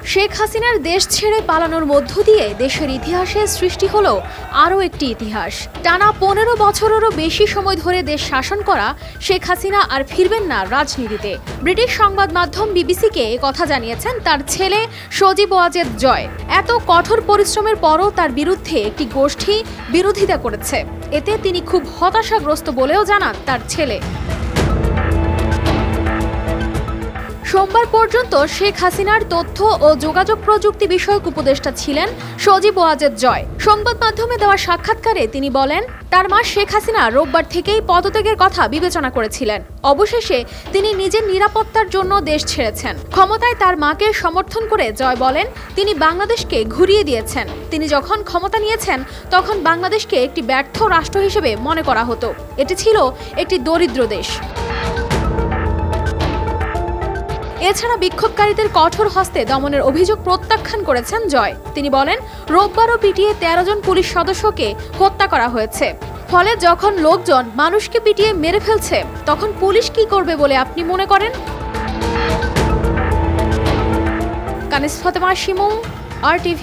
শেখ হাসিনার দেশ ছেড়ে পালানোর মধ্য দিয়ে দেশের ইতিহাসে সৃষ্টি হলো আরও একটি ইতিহাস। টানা ১৫ বছরেরও বেশি সময় ধরে দেশ শাসন করা শেখ হাসিনা আর ফিরবেন না রাজনীতিতে। ব্রিটিশ সংবাদ মাধ্যম বিবিসিকে কথা জানিয়েছেন তার ছেলে সজীব ওয়াজেদ জয়। এত কঠোর পরিশ্রমের পরও তার বিরুদ্ধে একটি গোষ্ঠী বিরোধিতা করেছে। এতে তিনি খুব হতাশাগ্রস্ত বলেও জানান তার ছেলে। সোমবার পর্যন্ত শেখ হাসিনার তথ্য ও যোগাযোগ প্রযুক্তি বিষয়ক উপদেষ্টা ছিলেন সজীব ওয়াজেদ জয়। সংবাদ মাধ্যমে দেওয়া সাক্ষাৎকারে তিনি বলেন, তার মা শেখ হাসিনা রোববার থেকেই পদত্যাগের কথা বিবেচনা করেছিলেন। অবশেষে তিনি নিজের নিরাপত্তার জন্য দেশ ছেড়েছেন। ক্ষমতায় তার মাকে সমর্থন করে জয় বলেন, তিনি বাংলাদেশকে ঘুরিয়ে দিয়েছেন। তিনি যখন ক্ষমতা নিয়েছেন তখন বাংলাদেশকে একটি ব্যর্থ রাষ্ট্র হিসেবে মনে করা হতো। এটি ছিল একটি দরিদ্র দেশ। এছাড়া বিক্ষোভকারীদের কঠোর হস্তে দমনের অভিযোগ প্রত্যাখ্যান করেছেন জয়। তিনি বলেন, রোববারও পিটিয়ে ১৩ জন পুলিশ সদস্যকে হত্যা করা হয়েছে। ফলে যখন লোকজন মানুষকে পিটিয়ে মেরে ফেলছে তখন পুলিশ কি করবে বলে আপনি মনে করেন? কানিস ফাতেমা শিমু, RTV।